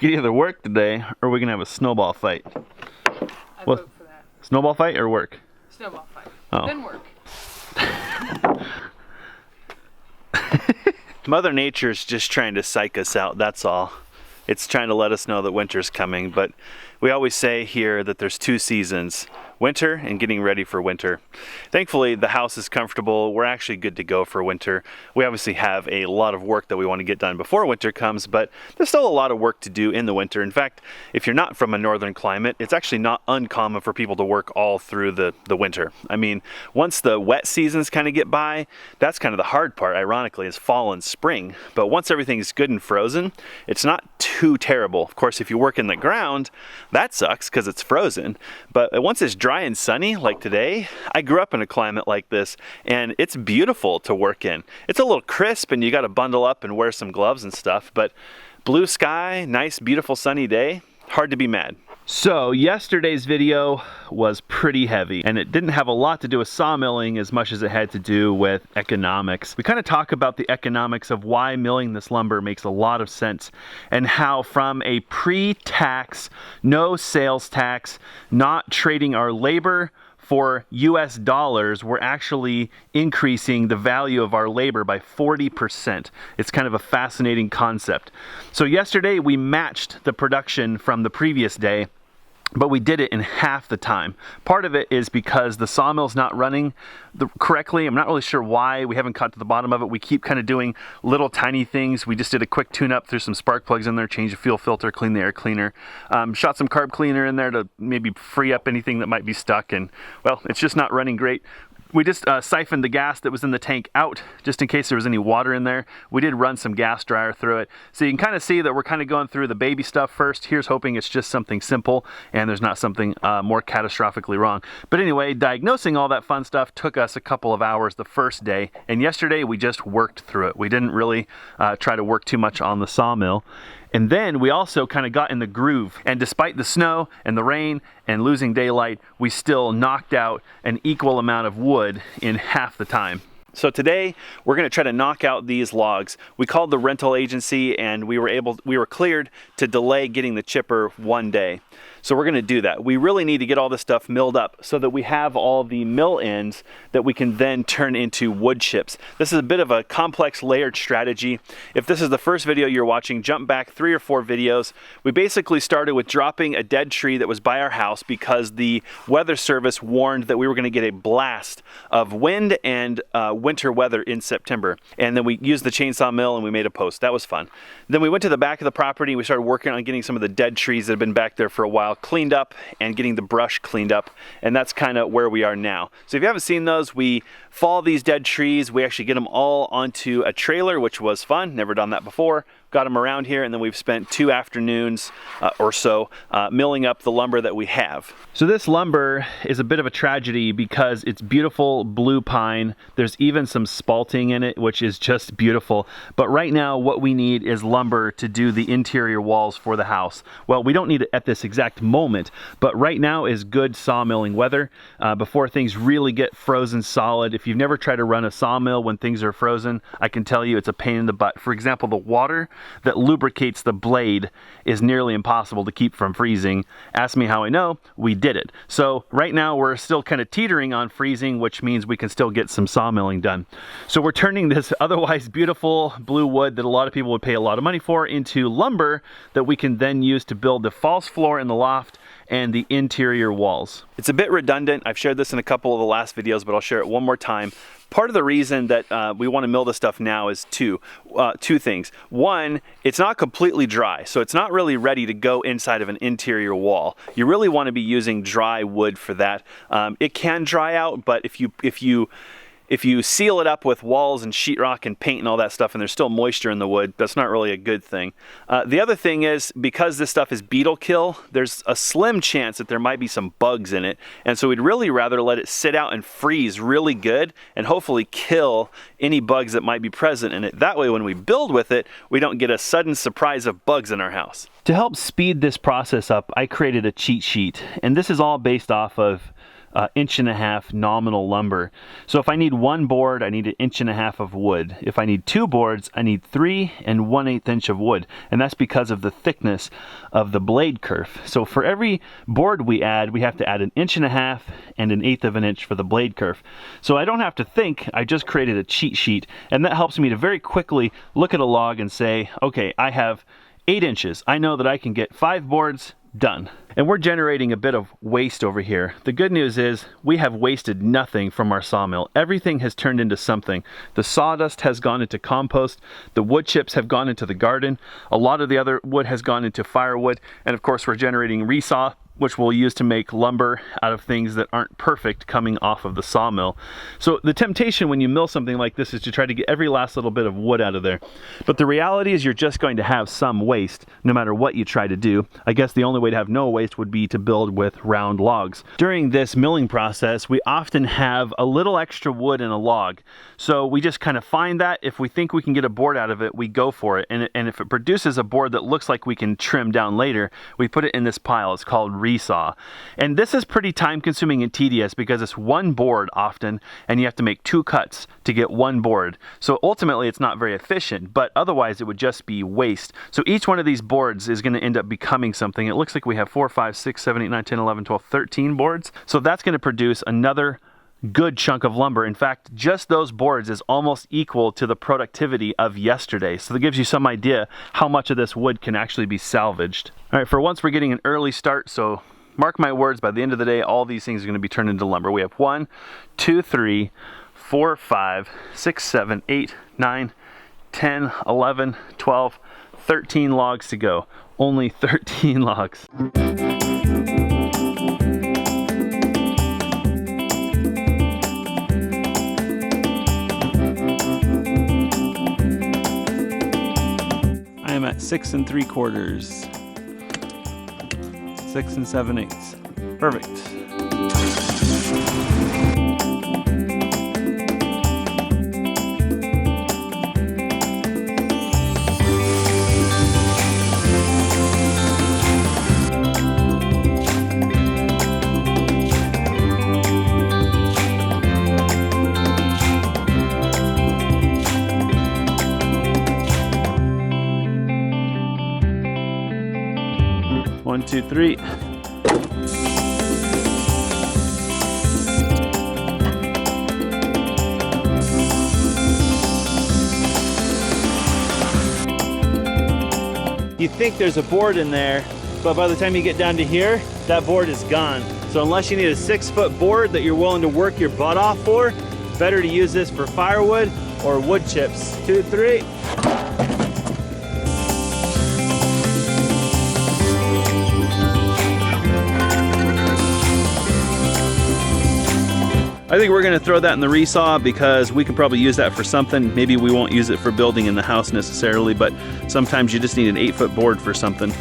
could either work today or we can have a snowball fight. I vote for that. Snowball fight or work? Snowball fight. Oh. Then work. Mother Nature's just trying to psych us out, that's all. It's trying to let us know that winter's coming, but we always say here that there's two seasons, winter and getting ready for winter. Thankfully, the house is comfortable. We're actually good to go for winter. We obviously have a lot of work that we want to get done before winter comes, but there's still a lot of work to do in the winter. In fact, if you're not from a northern climate, it's actually not uncommon for people to work all through the winter. I mean, once the wet seasons kind of get by, that's kind of the hard part, ironically, is fall and spring. But once everything's good and frozen, it's not too terrible. Of course, if you work in the ground, that sucks because it's frozen. But once it's dry and sunny, like today, I grew up in a climate like this, and it's beautiful to work in. It's a little crisp, and you got to bundle up and wear some gloves and stuff, but blue sky, nice, beautiful sunny day, hard to be mad. So yesterday's video was pretty heavy, and it didn't have a lot to do with sawmilling as much as it had to do with economics. We kind of talk about the economics of why milling this lumber makes a lot of sense, and how from a pre-tax, no sales tax, not trading our labor for US dollars, we're actually increasing the value of our labor by 40%. It's kind of a fascinating concept. So yesterday we matched the production from the previous day, but we did it in half the time. Part of it is because the sawmill's not running correctly. I'm not really sure why. We haven't got to the bottom of it. We keep kind of doing little tiny things. We just did a quick tune-up, threw some spark plugs in there, changed the fuel filter, cleaned the air cleaner, shot some carb cleaner in there to maybe free up anything that might be stuck, and well, it's just not running great. We just siphoned the gas that was in the tank out just in case there was any water in there. We did run some gas dryer through it. So you can kind of see that we're kind of going through the baby stuff first. Here's hoping it's just something simple and there's not something more catastrophically wrong. But anyway, diagnosing all that fun stuff took us a couple of hours the first day. And yesterday we just worked through it. We didn't really try to work too much on the sawmill. And then we also kind of got in the groove. And despite the snow and the rain and losing daylight, we still knocked out an equal amount of wood in half the time. So today we're going to try to knock out these logs. We called the rental agency and we were cleared to delay getting the chipper one day. So we're going to do that. We really need to get all this stuff milled up so that we have all the mill ends that we can then turn into wood chips. This is a bit of a complex layered strategy. If this is the first video you're watching, jump back 3 or 4 videos. We basically started with dropping a dead tree that was by our house because the weather service warned that we were going to get a blast of wind and winter weather in September. And then we used the chainsaw mill and we made a post. That was fun. Then we went to the back of the property and we started working on getting some of the dead trees that have been back there for a while cleaned up and getting the brush cleaned up, and that's kind of where we are now. So if you haven't seen those, we fall these dead trees, we actually get them all onto a trailer, which was fun, never done that before. Got them around here, and then we've spent 2 afternoons or so milling up the lumber that we have. So this lumber is a bit of a tragedy because it's beautiful blue pine. There's even some spalting in it, which is just beautiful. But right now what we need is lumber to do the interior walls for the house. Well, we don't need it at this exact moment, but right now is good sawmilling weather before things really get frozen solid. If you've never tried to run a sawmill when things are frozen, I can tell you it's a pain in the butt. For example, the water that lubricates the blade is nearly impossible to keep from freezing. Ask me how I know. We did it. So right now we're still kind of teetering on freezing, which means we can still get some sawmilling done. So we're turning this otherwise beautiful blue wood that a lot of people would pay a lot of money for into lumber that we can then use to build the false floor in the loft and the interior walls. It's a bit redundant. I've shared this in a couple of the last videos, but I'll share it one more time. Part of the reason that we want to mill this stuff now is two things. One, it's not completely dry, so it's not really ready to go inside of an interior wall. You really want to be using dry wood for that. It can dry out, but if you seal it up with walls and sheetrock and paint and all that stuff and there's still moisture in the wood, that's not really a good thing. The other thing is, because this stuff is beetle kill, there's a slim chance that there might be some bugs in it. And so we'd really rather let it sit out and freeze really good and hopefully kill any bugs that might be present in it. That way when we build with it, we don't get a sudden surprise of bugs in our house. To help speed this process up, I created a cheat sheet. And this is all based off of 1.5" nominal lumber. So if I need 1 board, I need 1.5" of wood. If I need 2 boards, I need 3 1/8 inch of wood. And that's because of the thickness of the blade kerf. So for every board we add, we have to add 1.5" and 1/8 of an inch for the blade kerf. So I don't have to think, I just created a cheat sheet, and that helps me to very quickly look at a log and say, okay, I have 8 inches. I know that I can get 5 boards, done. And we're generating a bit of waste over here. The good news is we have wasted nothing from our sawmill. Everything has turned into something. The sawdust has gone into compost, the wood chips have gone into the garden, a lot of the other wood has gone into firewood, and of course we're generating resaw, which we'll use to make lumber out of things that aren't perfect coming off of the sawmill. So the temptation when you mill something like this is to try to get every last little bit of wood out of there. But the reality is you're just going to have some waste no matter what you try to do. I guess the only way to have no waste would be to build with round logs. During this milling process, we often have a little extra wood in a log. So we just kind of find that. If we think we can get a board out of it, we go for it. And if it produces a board that looks like we can trim down later, we put it in this pile. It's called resaw. And this is pretty time consuming and tedious because it's 1 board often, and you have to make 2 cuts to get 1 board. So ultimately it's not very efficient, but otherwise it would just be waste. So each one of these boards is going to end up becoming something. It looks like we have 4, 5, 6, 7, 8, 9, 10, 11, 12, 13 boards. So that's going to produce another good chunk of lumber. In fact, just those boards is almost equal to the productivity of yesterday. So that gives you some idea how much of this wood can actually be salvaged. All right, for once we're getting an early start, so mark my words, by the end of the day, all these things are going to be turned into lumber. We have 1, 2, 3, 4, 5, 6, 7, 8, 9, 10, 11, 12, 13 logs to go. Only 13 logs. I am at 6 3/4. 6 7/8. Perfect. One, two, three. You think there's a board in there, but by the time you get down to here, that board is gone. So unless you need a 6-foot board that you're willing to work your butt off for, better to use this for firewood or wood chips. 2, 3. I think we're gonna throw that in the resaw because we could probably use that for something. Maybe we won't use it for building in the house necessarily, but sometimes you just need an 8-foot board for something.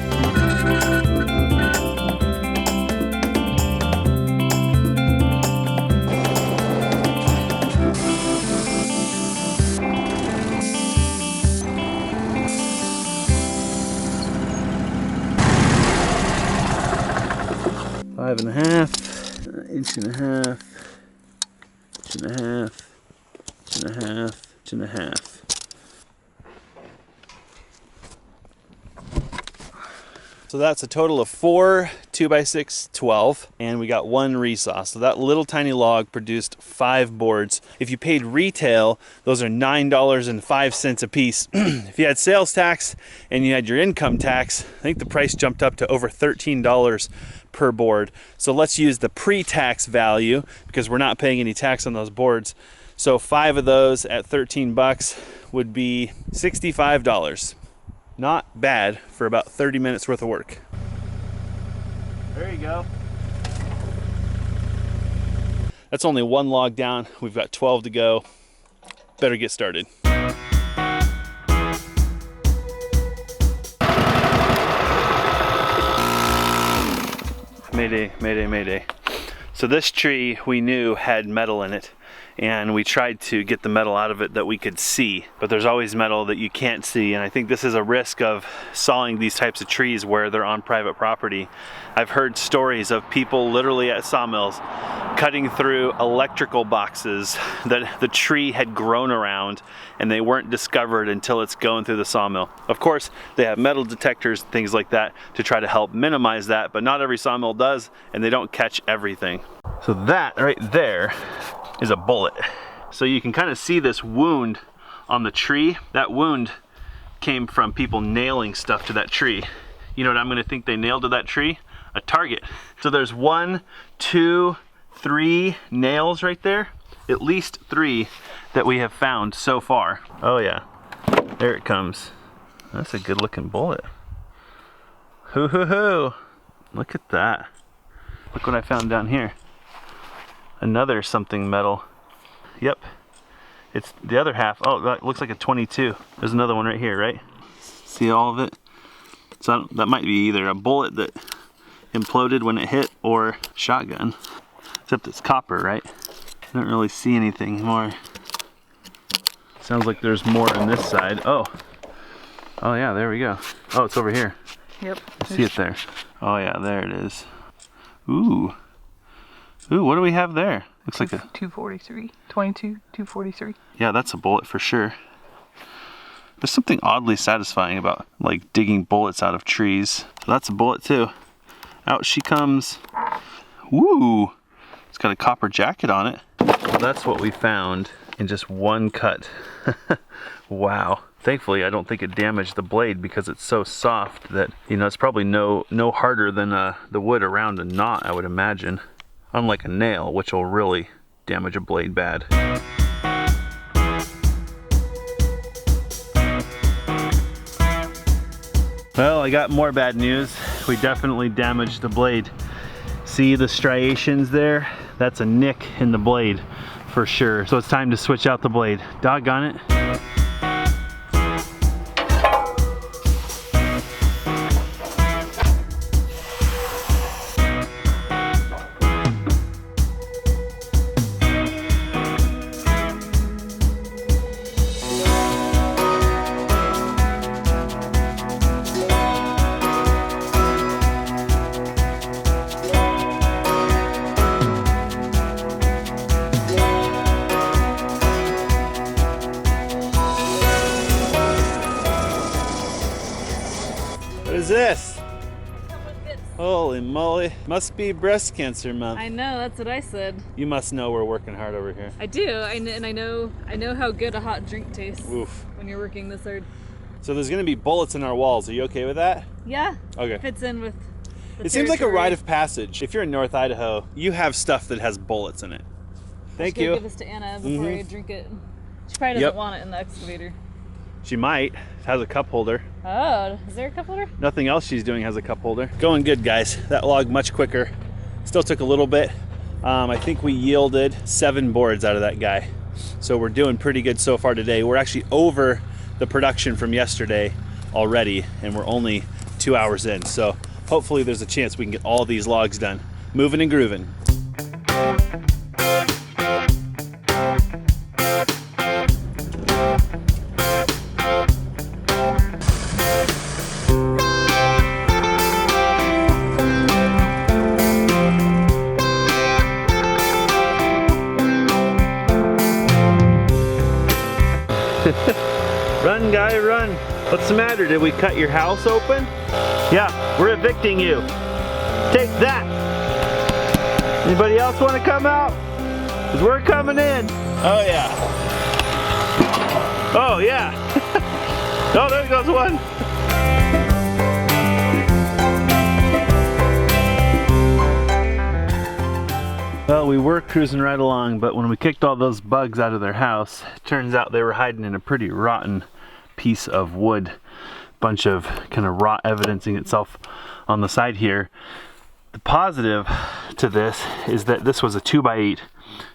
Five and a half, 1.5 inches. 1.5 inches. So that's a total of 4 2x6 12, and we got 1 resaw. So that little tiny log produced 5 boards. If you paid retail, those are $9.05 a piece. If you had sales tax and you had your income tax, I think the price jumped up to over $13 per board. So let's use the pre-tax value because we're not paying any tax on those boards. So 5 of those at 13 bucks would be $65. Not bad for about 30 minutes worth of work. There you go. That's only 1 log down. We've got 12 to go. Better get started. Mayday, mayday, mayday. So this tree we knew had metal in it, and we tried to get the metal out of it that we could see, but there's always metal that you can't see, and I think this is a risk of sawing these types of trees where they're on private property. I've heard stories of people literally at sawmills cutting through electrical boxes that the tree had grown around, and they weren't discovered until it's going through the sawmill. Of course, they have metal detectors, things like that, to try to help minimize that, but not every sawmill does, and they don't catch everything. So that right there is a bullet. So you can kind of see this wound on the tree. That wound came from people nailing stuff to that tree. You know what I'm gonna think they nailed to that tree? A target. So there's 1, 2, 3 nails right there. At least 3 that we have found so far. Oh yeah, there it comes. That's a good looking bullet. Hoo hoo hoo. Look at that. Look what I found down here. Another something metal. Yep, it's the other half. Oh, that looks like a 22. There's another one right here, right? See all of it? So that might be either a bullet that imploded when it hit or shotgun. Except it's copper, right? I don't really see anything more. Sounds like there's more on this side. Oh yeah, there we go. Oh, it's over here. Yep. I see it there. Oh yeah, there it is. Ooh, what do we have there? Looks like a 243, 22, 243. Yeah, that's a bullet for sure. There's something oddly satisfying about like digging bullets out of trees. So that's a bullet too. Out she comes. Woo! It's got a copper jacket on it. Well, that's what we found in just one cut. Wow. Thankfully, I don't think it damaged the blade because it's so soft that, you know, it's probably no harder than the wood around a knot, I would imagine. Unlike a nail, which will really damage a blade bad. Well, I got more bad news. We definitely damaged the blade. See the striations there? That's a nick in the blade for sure. So it's time to switch out the blade. Doggone it. What is this? Holy moly. Must be breast cancer month. I know, that's what I said. You must know we're working hard over here. I do, and I know how good a hot drink tastes. Oof. When you're working this hard. So there's gonna be bullets in our walls. Are you okay with that? Yeah. Okay. Fits in with the It seems like a territory. rite of passage. If you're in North Idaho, you have stuff that has bullets in it. Thank Just you. give this to Anna before I drink it. She probably doesn't want it in the excavator. She might. It has a cup holder. Oh, is there a cup holder? Nothing else she's doing has a cup holder. Going good, guys. That log much quicker. Still took a little bit. I think we yielded 7 boards out of that guy. So we're doing pretty good so far today. We're actually over the production from yesterday already, and we're only 2 hours in. So hopefully there's a chance we can get all these logs done. Moving and grooving. Run, guy, run. What's the matter? Did we cut your house open? Yeah, we're evicting you. Take that. Anybody else want to come out? Because we're coming in. Oh, yeah. Oh, yeah. Oh, there goes one. Well, we were cruising right along, but when we kicked all those bugs out of their house, it turns out they were hiding in a pretty rotten piece of wood. Bunch of kind of rot evidencing itself on the side here. The positive to this is that this was a 2x8,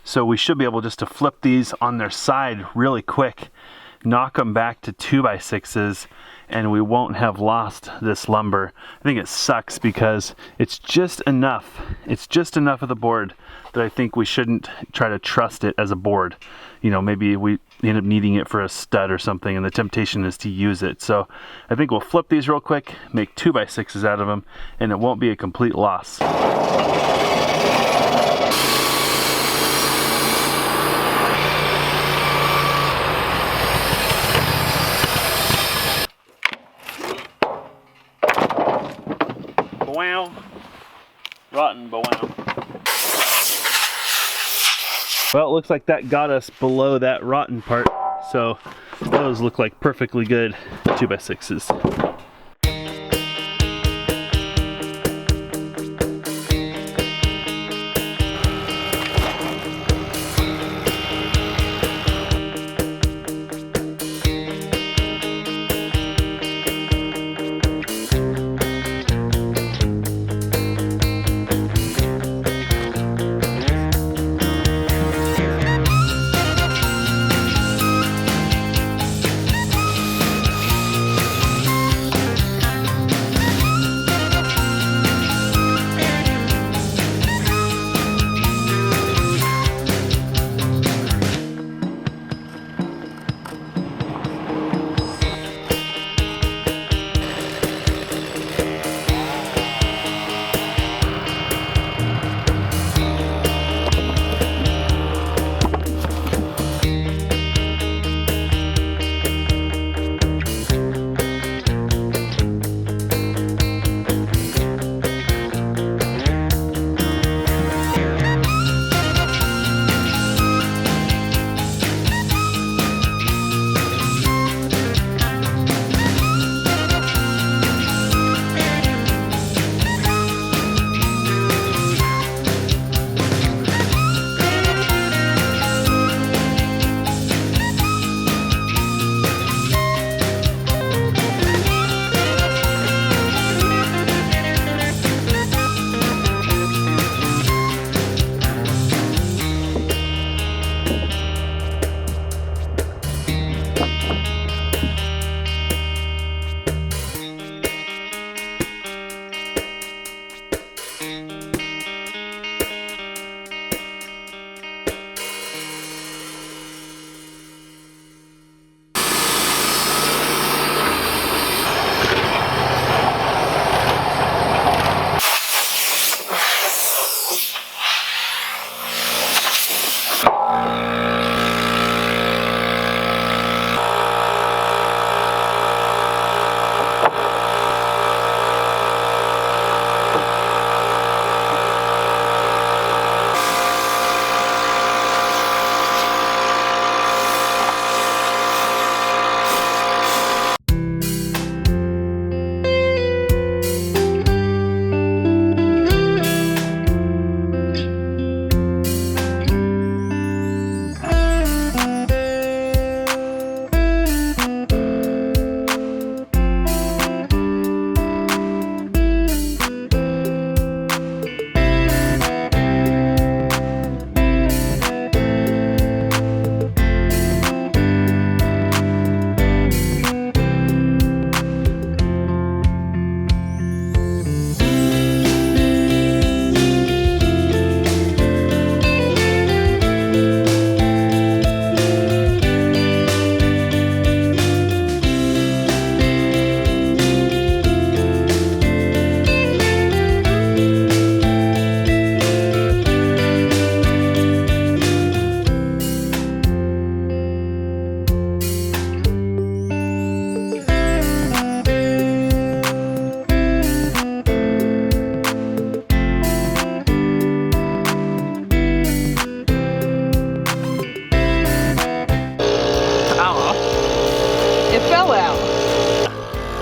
so we should be able just to flip these on their side really quick, knock them back to 2x6s, and we won't have lost this lumber. I think it sucks because it's just enough. It's just enough of the board that I think we shouldn't try to trust it as a board. You know, maybe we end up needing it for a stud or something, and the temptation is to use it. So I think we'll flip these real quick, make 2x6s out of them, and it won't be a complete loss. Well, it looks like that got us below that rotten part. So those look like perfectly good 2x6s.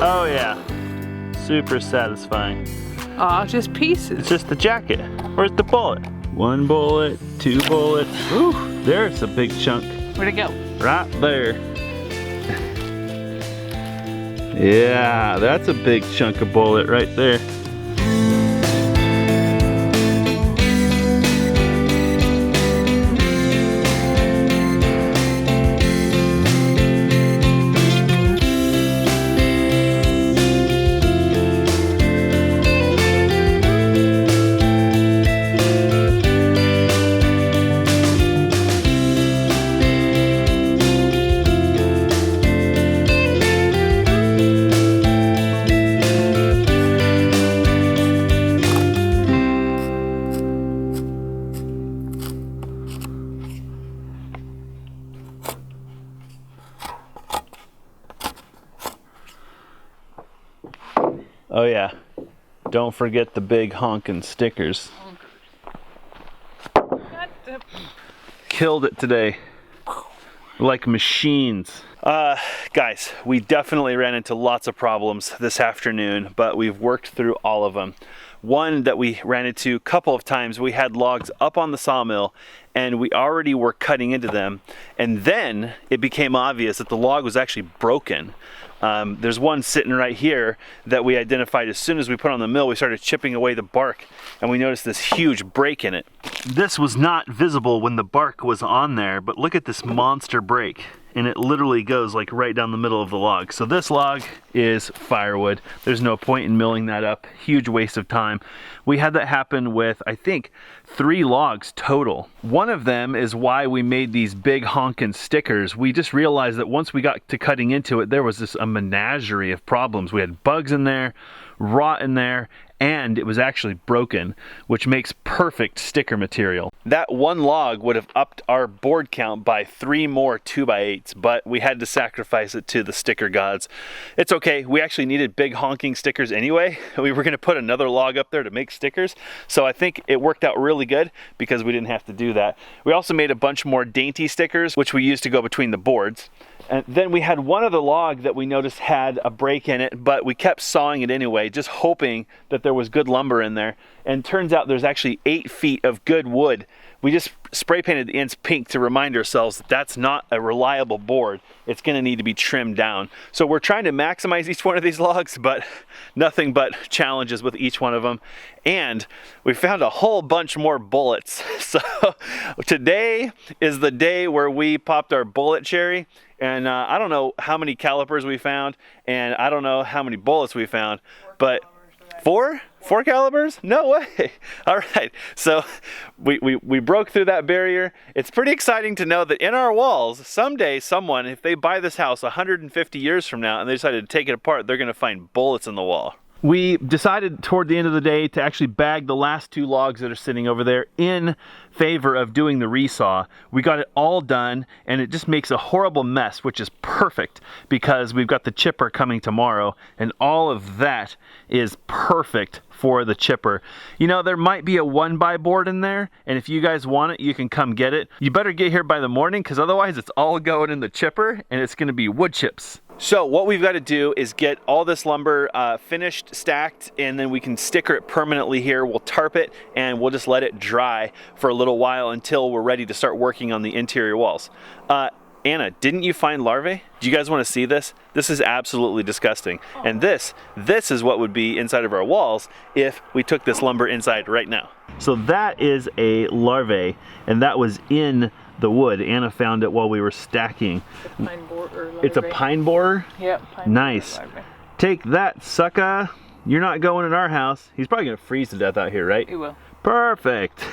Oh yeah, super satisfying. Aw, just pieces. It's just the jacket. Where's the bullet? One bullet, two bullets. Ooh, there's a big chunk. Where'd it go? Right there. Yeah, that's a big chunk of bullet right there. Oh yeah, don't forget the big honkin' stickers. killed it today. Like machines. Guys, we definitely ran into lots of problems this afternoon, but we've worked through all of them. One that we ran into a couple of times, we had logs up on the sawmill and we already were cutting into them, and then it became obvious that the log was actually broken. There's one sitting right here that we identified as soon as we put on the mill. We started chipping away the bark and we noticed this huge break in it. This was not visible when the bark was on there, but look at this monster break. And it literally goes like right down the middle of the log. So this log is firewood. There's no point in milling that up. Huge waste of time. We had that happen with, I think, 3 logs total. One of them is why we made these big honkin' stickers. We just realized that once we got to cutting into it, there was this a menagerie of problems. We had bugs in there, rot in there, and it was actually broken, which makes perfect sticker material. That one log would have upped our board count by 3 more 2x8s, but we had to sacrifice it to the sticker gods. It's okay, we actually needed big honking stickers anyway. We were gonna put another log up there to make stickers, so I think it worked out really good because we didn't have to do that. We also made a bunch more dainty stickers, which we used to go between the boards. And then we had one other log that we noticed had a break in it, but we kept sawing it anyway, just hoping that there was good lumber in there. And turns out there's actually 8 feet of good wood. We just spray painted the ends pink to remind ourselves that that's not a reliable board. It's gonna need to be trimmed down. So we're trying to maximize each one of these logs, but nothing but challenges with each one of them. And we found a whole bunch more bullets. So today is the day where we popped our bullet cherry. And I don't know how many calipers we found, and I don't know how many bullets we found, but 4 calibers? No way. All right, so we broke through that barrier. It's pretty exciting to know that in our walls, someday someone, if they buy this house 150 years from now and they decided to take it apart, they're gonna find bullets in the wall. We decided toward the end of the day to actually bag the last 2 logs that are sitting over there in favor of doing the resaw. We got it all done, and it just makes a horrible mess, which is perfect because we've got the chipper coming tomorrow, and all of that is perfect for the chipper. You know, there might be a 1x board in there, and if you guys want it, you can come get it. You better get here by the morning, because otherwise it's all going in the chipper, and it's gonna be wood chips. So what we've got to do is get all this lumber finished, stacked, and then we can sticker it permanently here. We'll tarp it and we'll just let it dry for a little while until we're ready to start working on the interior walls. Anna, didn't you find larvae? Do you guys want to see this? This is absolutely disgusting. And this is what would be inside of our walls if we took this lumber inside right now. So that is a larvae, and that was in the wood. Anna found it while we were stacking. Pine borer. It's a pine borer? Yep. Nice. Take that, sucker. You're not going in our house. He's probably gonna freeze to death out here, right? He will. Perfect.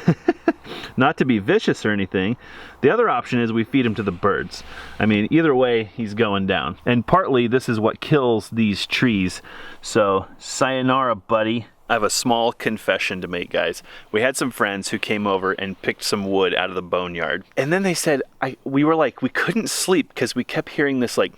Not to be vicious or anything. The other option is we feed him to the birds. I mean, either way, he's going down. And partly this is what kills these trees. So, sayonara, buddy. I have a small confession to make, guys. We had some friends who came over and picked some wood out of the boneyard. And then they said, we were like, we couldn't sleep because we kept hearing this like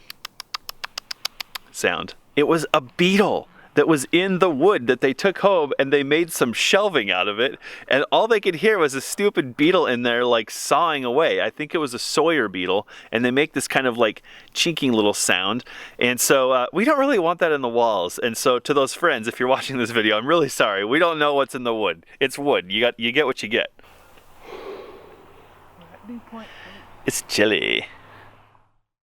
sound. It was a beetle that was in the wood that they took home, and they made some shelving out of it, and all they could hear was a stupid beetle in there like sawing away. I think it was a Sawyer beetle, and they make this kind of like chinking little sound, and so we don't really want that in the walls. And so to those friends, if you're watching this video, I'm really sorry. We don't know what's in the wood. It's wood. You get what you get. It's chilly.